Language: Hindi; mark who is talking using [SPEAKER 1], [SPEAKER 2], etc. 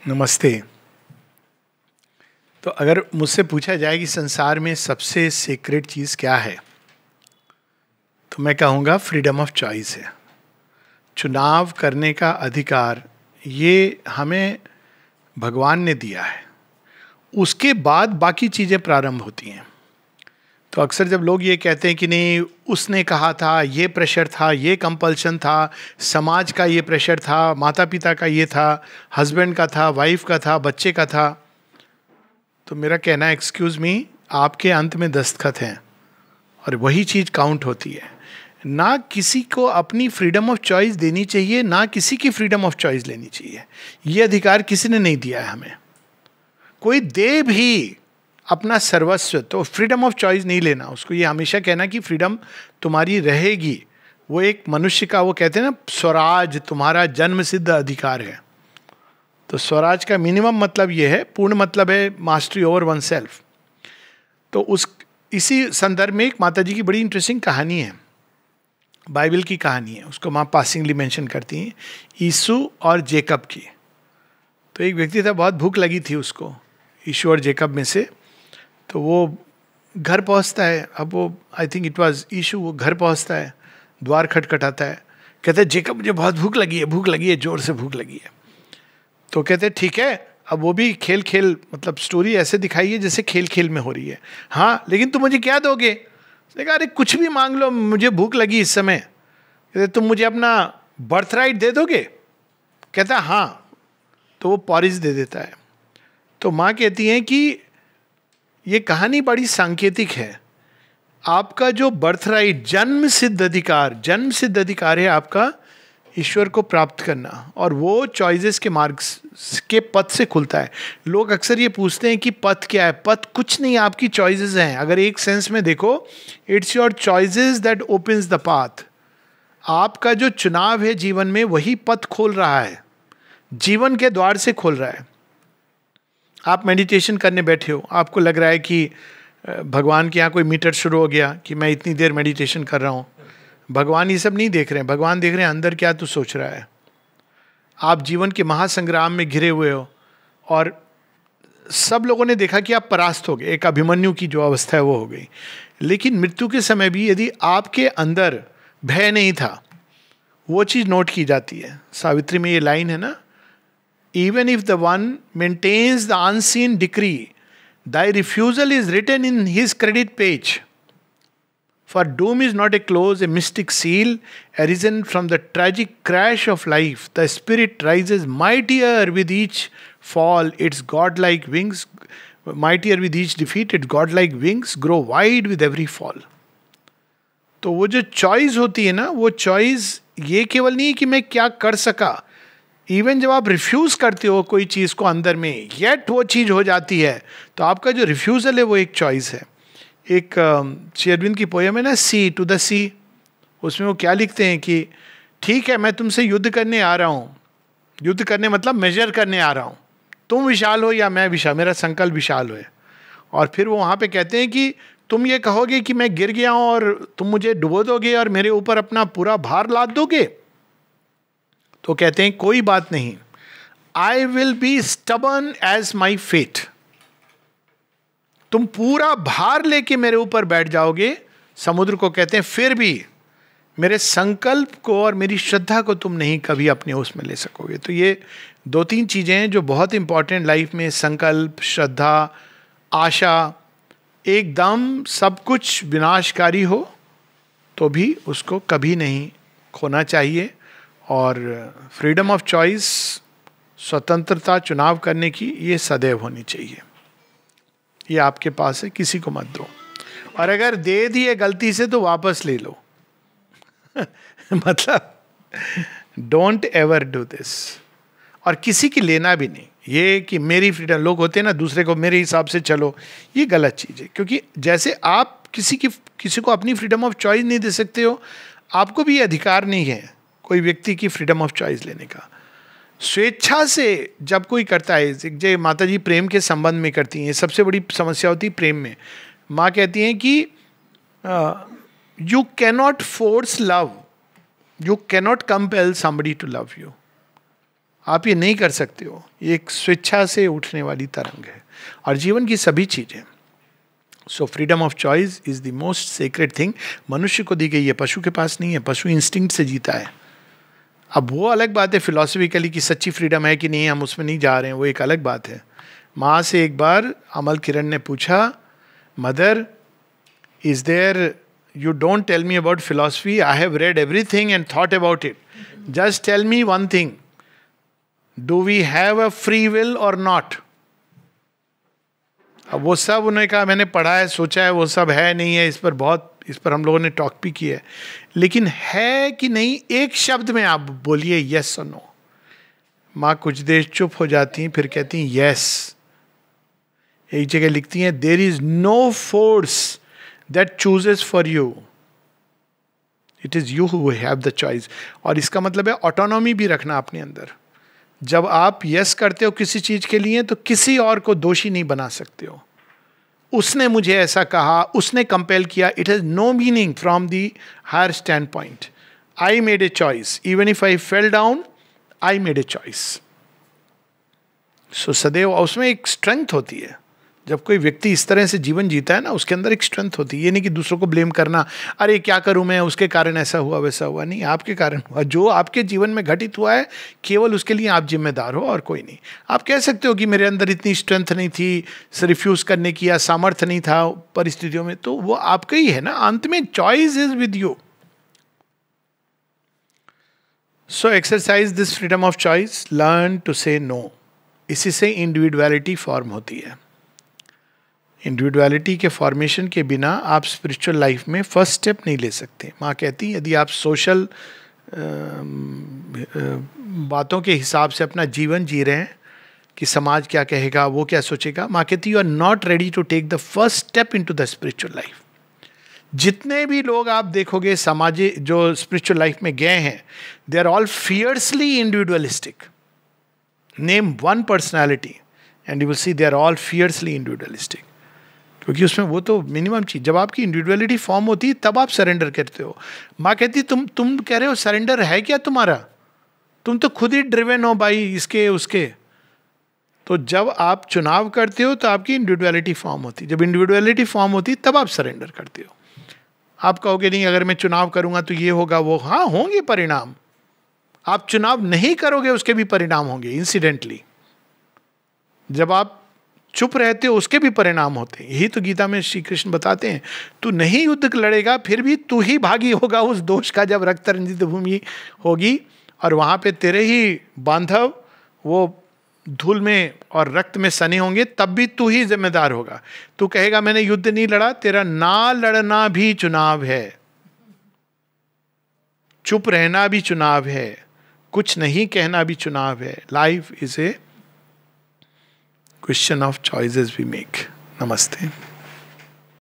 [SPEAKER 1] नमस्ते। तो अगर मुझसे पूछा जाए कि संसार में सबसे सीक्रेट चीज़ क्या है, तो मैं कहूँगा फ्रीडम ऑफ चॉइस है। चुनाव करने का अधिकार ये हमें भगवान ने दिया है। उसके बाद बाकी चीज़ें प्रारंभ होती हैं। तो अक्सर जब लोग ये कहते हैं कि नहीं, उसने कहा था, ये प्रेशर था, ये कंपल्शन था, समाज का ये प्रेशर था, माता पिता का ये था, हस्बैंड का था, वाइफ का था, बच्चे का था, तो मेरा कहना है एक्सक्यूज मी, आपके अंत में दस्तखत हैं और वही चीज़ काउंट होती है। ना किसी को अपनी फ्रीडम ऑफ चॉइस देनी चाहिए, ना किसी की फ्रीडम ऑफ चॉइस लेनी चाहिए। ये अधिकार किसी ने नहीं दिया है हमें। कोई दे भी अपना सर्वस्व, तो फ्रीडम ऑफ चॉइस नहीं लेना। उसको ये हमेशा कहना कि फ्रीडम तुम्हारी रहेगी। वो एक मनुष्य का, वो कहते हैं ना, स्वराज तुम्हारा जन्म सिद्ध अधिकार है। तो स्वराज का मिनिमम मतलब ये है, पूर्ण मतलब है मास्टरी ओवर वन सेल्फ। तो इसी संदर्भ में एक माता जी की बड़ी इंटरेस्टिंग कहानी है, बाइबल की कहानी है, उसको माँ पासिंगली मेंशन करती हैं, यीशु और जेकब की। तो एक व्यक्ति था, बहुत भूख लगी थी उसको, यीशु और जेकब में से। तो वो घर पहुंचता है। अब वो, आई थिंक इट वाज यीशु, वो घर पहुंचता है, द्वार खटखटाता है, कहते हैं जेकब मुझे बहुत भूख लगी है, जोर से भूख लगी है। तो कहते हैं ठीक है। अब वो भी खेल मतलब स्टोरी ऐसे दिखाई है जैसे खेल में हो रही है। हाँ, लेकिन तुम मुझे क्या दोगे? उसने कहा अरे कुछ भी मांग लो, मुझे भूख लगी इस समय। कहते तुम मुझे अपना बर्थ राइट दे दोगे? कहता हाँ। तो वो पॉरिज दे देता है। तो माँ कहती हैं कि ये कहानी बड़ी सांकेतिक है। आपका जो बर्थ राइट, जन्म सिद्ध अधिकार है आपका ईश्वर को प्राप्त करना, और वो चॉइसेस के मार्ग के पथ से खुलता है। लोग अक्सर ये पूछते हैं कि पथ क्या है? पथ कुछ नहीं, आपकी चॉइसेस हैं। अगर एक सेंस में देखो, it's your choices that opens the path. आपका जो चुनाव है जीवन में, वही पथ खोल रहा है, जीवन के द्वार से खोल रहा है। आप मेडिटेशन करने बैठे हो, आपको लग रहा है कि भगवान के यहाँ कोई मीटर शुरू हो गया कि मैं इतनी देर मेडिटेशन कर रहा हूँ। भगवान ये सब नहीं देख रहे हैं। भगवान देख रहे हैं अंदर क्या तू सोच रहा है। आप जीवन के महासंग्राम में घिरे हुए हो और सब लोगों ने देखा कि आप परास्त हो गए, एक अभिमन्यु की जो अवस्था है वो हो गई। लेकिन मृत्यु के समय भी यदि आपके अंदर भय नहीं था, वो चीज़ नोट की जाती है। सावित्री में ये लाइन है ना, even if the one maintains the unseen decree, thy refusal is written in his credit page. For doom is not a close, a mystic seal, arisen from the tragic crash of life. The spirit rises mightier with each fall, its godlike wings, mightier with each defeat, its godlike wings grow wide with every fall. तो वो जो चॉइस होती है ना, वो चॉइस ये केवल नहीं है कि मैं क्या कर सका। इवन जब आप रिफ्यूज करते हो कोई चीज़ को अंदर में, येट वो चीज़ हो जाती है, तो आपका जो रिफ्यूजल है वो एक चॉइस है। एक श्री अरविंद की पोयम है ना, सी टू द सी, उसमें वो क्या लिखते हैं कि ठीक है मैं तुमसे युद्ध करने आ रहा हूँ, युद्ध करने मतलब मेजर करने आ रहा हूँ, तुम विशाल हो या मैं विशाल, मेरा संकल्प विशाल हो। और फिर वो वहाँ पे कहते हैं कि तुम ये कहोगे कि मैं गिर गया हूँ और तुम मुझे डुबो दोगे और मेरे ऊपर अपना पूरा भार लाद दोगे। तो कहते हैं कोई बात नहीं, I will be stubborn as my fate. तुम पूरा भार लेके मेरे ऊपर बैठ जाओगे, समुद्र को कहते हैं, फिर भी मेरे संकल्प को और मेरी श्रद्धा को तुम नहीं कभी अपने उसमें ले सकोगे। तो ये दो तीन चीजें हैं जो बहुत इंपॉर्टेंट लाइफ में, संकल्प, श्रद्धा, आशा। एकदम सब कुछ विनाशकारी हो तो भी उसको कभी नहीं खोना चाहिए। और फ्रीडम ऑफ चॉइस, स्वतंत्रता चुनाव करने की, ये सदैव होनी चाहिए। ये आपके पास है, किसी को मत दो। और अगर दे दिए गलती से तो वापस ले लो। मतलब डोंट एवर डू दिस। और किसी की लेना भी नहीं। ये कि मेरी फ्रीडम, लोग होते हैं ना दूसरे को मेरे हिसाब से चलो, ये गलत चीज़ है। क्योंकि जैसे आप किसी को अपनी फ्रीडम ऑफ चॉइस नहीं दे सकते हो, आपको भी ये अधिकार नहीं है कोई व्यक्ति की फ्रीडम ऑफ चॉइस लेने का। स्वेच्छा से जब कोई करता है, जय माता जी प्रेम के संबंध में करती हैं, सबसे बड़ी समस्या होती है प्रेम में। माँ कहती हैं कि you cannot force love, you cannot compel somebody to love you. आप ये नहीं कर सकते हो। ये एक स्वेच्छा से उठने वाली तरंग है, और जीवन की सभी चीजें। So freedom of choice is the most secret thing मनुष्य को दी गई है, पशु के पास नहीं है। पशु इंस्टिंक्ट से जीता है। अब वो अलग बात है फिलोसफिकली कि सच्ची फ्रीडम है कि नहीं, हम उसमें नहीं जा रहे हैं, वो एक अलग बात है। माँ से एक बार अमल किरण ने पूछा, mother is there, you don't tell me about philosophy, I have read everything and thought about it, just tell me one thing, do we have a free will or not? अब वो सब उन्होंने कहा मैंने पढ़ा है, सोचा है, वो सब है नहीं है, इस पर हम लोगों ने टॉक भी किया है, लेकिन है कि नहीं एक शब्द में आप बोलिए यस और नो। माँ कुछ देर चुप हो जाती हैं, फिर कहती हैं यस। एक जगह लिखती हैं, there is no force that chooses for you, it is you who have the choice। और इसका मतलब है ऑटोनॉमी भी रखना अपने अंदर। जब आप यस करते हो किसी चीज के लिए तो किसी और को दोषी नहीं बना सकते हो। उसने मुझे ऐसा कहा, उसने कंपेल किया, it has no meaning from the higher standpoint. I made a choice, even if I fell down, I made a choice. So सदैव उसमें एक स्ट्रेंथ होती है। जब कोई व्यक्ति इस तरह से जीवन जीता है ना, उसके अंदर एक स्ट्रेंथ होती है। ये नहीं कि दूसरों को ब्लेम करना, अरे क्या करूं मैं, उसके कारण ऐसा हुआ वैसा हुआ। नहीं, आपके कारण हुआ। जो आपके जीवन में घटित हुआ है केवल उसके लिए आप जिम्मेदार हो और कोई नहीं। आप कह सकते हो कि मेरे अंदर इतनी स्ट्रेंथ नहीं थी रिफ्यूज करने की, या सामर्थ्य नहीं था परिस्थितियों में, तो वो आपका ही है ना। अंत में choice is with you. So exercise this freedom of choice, learn to say no. इसी से इंडिविजुअलिटी फॉर्म होती है। इंडिविजुअलिटी के फॉर्मेशन के बिना आप स्पिरिचुअल लाइफ में फर्स्ट स्टेप नहीं ले सकते। माँ कहती है यदि आप सोशल बातों के हिसाब से अपना जीवन जी रहे हैं कि समाज क्या कहेगा, वो क्या सोचेगा, माँ कहती है you are not ready to take the first step into the spiritual life. जितने भी लोग आप देखोगे समाज जो स्पिरिचुअल लाइफ में गए हैं, they are all fiercely individualistic. Name one personality and you will see they are all fiercely individualistic. क्योंकि उसमें वो तो मिनिमम चीज, जब आपकी इंडिविजुअलिटी फॉर्म होती है तब आप सरेंडर करते हो। माँ कहती तुम कह रहे हो सरेंडर है क्या तुम्हारा, तुम तो खुद ही ड्रिवन हो भाई इसके उसके। तो जब आप चुनाव करते हो तो आपकी इंडिविजुअलिटी फॉर्म होती है। जब इंडिविजुअलिटी फॉर्म होती है तब आप सरेंडर करते हो। आप कहोगे नहीं अगर मैं चुनाव करूंगा तो ये होगा वो, हाँ होंगे परिणाम। आप चुनाव नहीं करोगे उसके भी परिणाम होंगे इंसिडेंटली। जब आप चुप रहते हो उसके भी परिणाम होते हैं। यही तो गीता में श्री कृष्ण बताते हैं, तू नहीं युद्ध लड़ेगा फिर भी तू ही भागी होगा उस दोष का, जब रक्त रंजित भूमि होगी और वहां पे तेरे ही बांधव वो धूल में और रक्त में सने होंगे, तब भी तू ही जिम्मेदार होगा। तू कहेगा मैंने युद्ध नहीं लड़ा, तेरा ना लड़ना भी चुनाव है, चुप रहना भी चुनाव है, कुछ नहीं कहना भी चुनाव है। Life is a question of choices we make. नमस्ते।